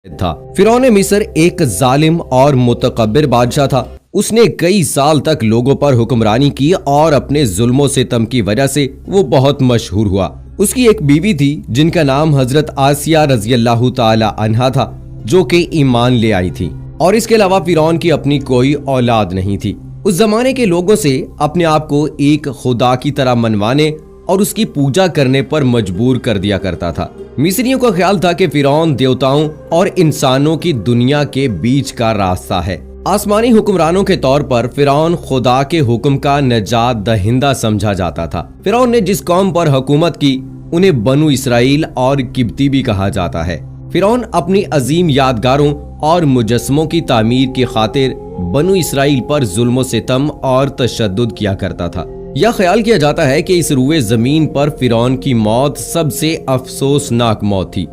تھا۔ فرعون مصر ایک ظالم اور متکبر بادشاہ تھا۔ اس نے کئی سال تک لوگوں پر حکمرانی کی اور اپنے ظلم و ستم کی وجہ سے وہ بہت مشہور ہوا۔ اس کی ایک بیوی تھی جن کا نام حضرت آسیہ رضی اللہ تعالی عنہا تھا، جو کہ ایمان لے آئی تھی، اور اس کے علاوہ فرعون کی اپنی کوئی اولاد نہیں تھی۔ اس زمانے کے لوگوں سے اپنے آپ کو ایک خدا کی طرح منوانے اور اس کی پوجا کرنے پر مجبور کر دیا کرتا تھا۔ مصریوں کا خیال تھا کہ فرعون دیوتاؤں اور انسانوں کی دنیا کے بیچ کا راستہ ہے۔ آسمانی حکمرانوں کے طور پر فرعون خدا کے حکم کا نجات دہندہ سمجھا جاتا تھا۔ فرعون نے جس قوم پر حکومت کی انہیں بنو اسرائیل اور قبطی بھی کہا جاتا ہے۔ فرعون اپنی عظیم یادگاروں اور مجسموں کی تعمیر کی خاطر بنو اسرائیل پر ظلم و ستم اور تشدد کیا کرتا تھا۔ یہ خیال کیا جاتا ہے کہ اس روئے زمین پر فرعون کی موت سب سے افسوسناک موت تھی،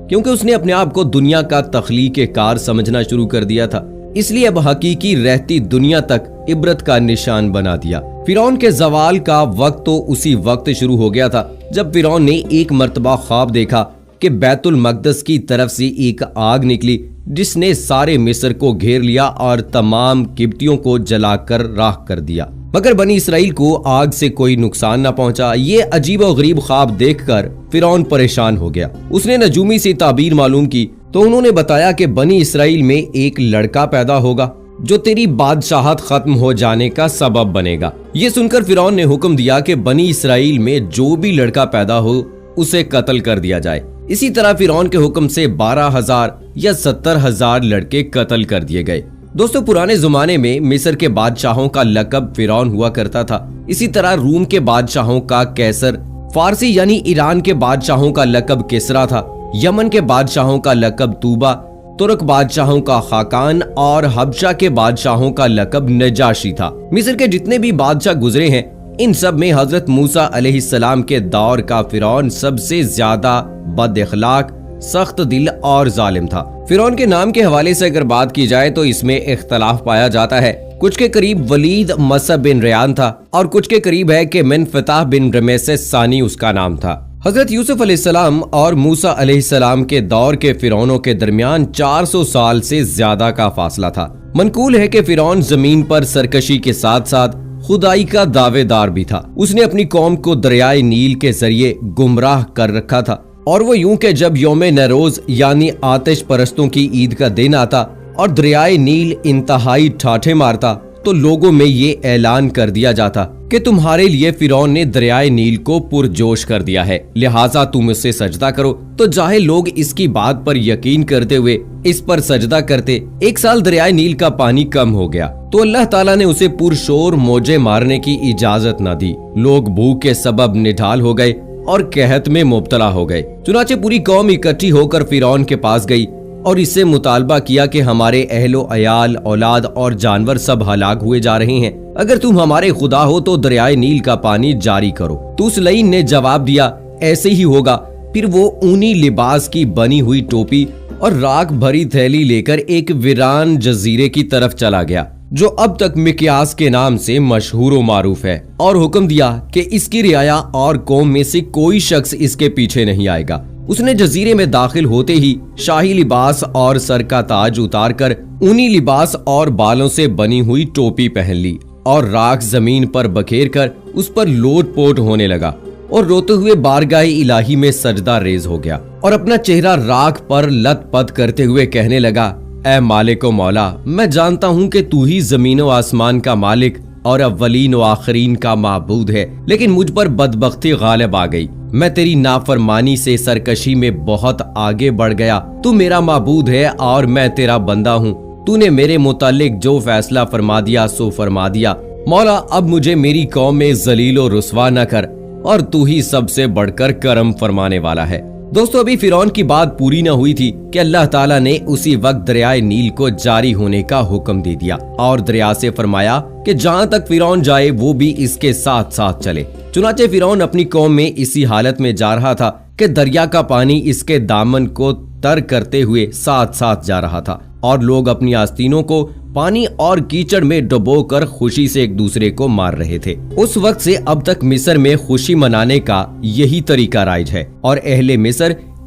کیونکہ اس نے اپنے آپ کو دنیا کا تخلیق کار سمجھنا شروع کر دیا تھا، اس لیے اب حقیقی رہتی دنیا تک عبرت کا نشان بنا دیا۔ فرعون کے زوال کا وقت تو اسی وقت شروع ہو گیا تھا جب فرعون نے ایک مرتبہ خواب دیکھا کہ بیت المقدس کی طرف سے ایک آگ نکلی جس نے سارے مصر کو گھیر لیا اور تمام قبطیوں کو جلا کر راکھ کر دیا، مگر بنی اسرائیل کو آگ سے کوئی نقصان نہ پہنچا۔ یہ عجیب و غریب خواب دیکھ کر فرعون پریشان ہو گیا۔ اس نے نجومی سے تعبیر معلوم کی تو انہوں نے بتایا کہ بنی اسرائیل میں ایک لڑکا پیدا ہوگا جو تیری بادشاہت ختم ہو جانے کا سبب بنے گا۔ یہ سن کر فرعون نے حکم دیا کہ بنی اسرائیل میں جو بھی لڑکا پیدا ہو اسے قتل کر دیا جائے۔ اسی طرح فرعون کے حکم سے 12,000 یا 70,000 لڑکے قتل کر دیے گئے۔ دوستو، پرانے زمانے میں مصر کے بادشاہوں کا لقب فرعون ہوا کرتا تھا۔ اسی طرح روم کے بادشاہوں کا کیسر، فارسی یعنی ایران کے بادشاہوں کا لقب کسرا تھا، یمن کے بادشاہوں کا لقب طوبہ، ترک بادشاہوں کا خاقان اور حبشہ کے بادشاہوں کا لقب نجاشی تھا۔ مصر کے جتنے بھی بادشاہ گزرے ہیں ان سب میں حضرت موسیٰ علیہ السلام کے دور کا فرعون سب سے زیادہ بد اخلاق، سخت دل اور ظالم تھا۔ فرعون کے نام کے حوالے سے اگر بات کی جائے تو اس میں اختلاف پایا جاتا ہے۔ کچھ کے قریب ولید مصع بن ریان تھا اور کچھ کے قریب ہے کہ منفتح بن رمیسس ثانی اس کا نام تھا۔ حضرت یوسف علیہ السلام اور موسیٰ علیہ السلام کے دور کے فرعونوں کے درمیان 400 سال سے زیادہ کا فاصلہ تھا۔ منقول ہے کہ فرعون زمین پر سرکشی کے ساتھ ساتھ خدائی کا دعوے دار بھی تھا۔ اس نے اپنی قوم کو دریائے نیل کے ذریعے گمراہ کر رکھا تھا، اور وہ یوں کہ جب یوم نیروز یعنی آتش پرستوں کی عید کا دن آتا اور دریائے نیل انتہائی ٹھاٹھے مارتا تو لوگوں میں یہ اعلان کر دیا جاتا کہ تمہارے لیے فرعون نے دریائے نیل کو پرجوش کر دیا ہے، لہٰذا تم اس سے سجدہ کرو۔ تو جاہل لوگ اس کی بات پر یقین کرتے ہوئے اس پر سجدہ کرتے۔ ایک سال دریائے نیل کا پانی کم ہو گیا تو اللہ تعالیٰ نے اسے پرشور موجیں مارنے کی اجازت نہ دی۔ لوگ بھوک کے سبب نڈھال ہو گئے اور قحط میں مبتلا ہو گئے۔ چنانچہ پوری قوم اکٹھی ہو کر فرعون کے پاس گئی اور اس سے مطالبہ کیا کہ ہمارے اہل و عیال، اولاد اور جانور سب ہلاک ہوئے جا رہے ہیں، اگر تم ہمارے خدا ہو تو دریائے نیل کا پانی جاری کرو۔ تو اس لعین نے جواب دیا، ایسے ہی ہوگا۔ پھر وہ اونی لباس کی بنی ہوئی ٹوپی اور راکھ بھری تھیلی لے کر ایک ویران جزیرے کی طرف چلا گیا جو اب تک مکیاس کے نام سے مشہور و معروف ہے، اور حکم دیا کہ اس کی رعایا اور قوم میں سے کوئی شخص اس کے پیچھے نہیں آئے گا۔ اس نے جزیرے میں داخل ہوتے ہی شاہی لباس اور سر کا تاج اتار کر اونی لباس اور بالوں سے بنی ہوئی ٹوپی پہن لی اور راکھ زمین پر بکھیر کر اس پر لوٹ پوٹ ہونے لگا اور روتے ہوئے بارگاہ الہی میں سجدہ ریز ہو گیا اور اپنا چہرہ راکھ پر لت پت کرتے ہوئے کہنے لگا، اے مالک و مولا، میں جانتا ہوں کہ تو ہی زمین و آسمان کا مالک اور اولین و آخرین کا معبود ہے، لیکن مجھ پر بدبختی غالب آ گئی۔ میں تیری نافرمانی سے سرکشی میں بہت آگے بڑھ گیا۔ تو میرا معبود ہے اور میں تیرا بندہ ہوں۔ تو نے میرے متعلق جو فیصلہ فرما دیا سو فرما دیا۔ مولا، اب مجھے میری قوم میں ذلیل و رسوا نہ کر، اور تو ہی سب سے بڑھ کر کرم فرمانے والا ہے۔ دوستو، ابھی فرعون کی بات پوری نہ ہوئی تھی کہ اللہ تعالیٰ نے اسی وقت دریائے نیل کو جاری ہونے کا حکم دے دیا اور دریا سے فرمایا کہ جہاں تک فرعون جائے وہ بھی اس کے ساتھ ساتھ چلے۔ چنانچہ فرعون اپنی قوم میں اسی حالت میں جا رہا تھا کہ دریا کا پانی اس کے دامن کو تر کرتے ہوئے ساتھ ساتھ جا رہا تھا، اور لوگ اپنی آستینوں کو پانی اور کیچڑ میں ڈبو کر خوشی سے ایک دوسرے کو مار رہے تھے۔ اس وقت سے اب تک مصر میں خوشی منانے کا یہی طریقہ رائج ہے، اور اہل مصر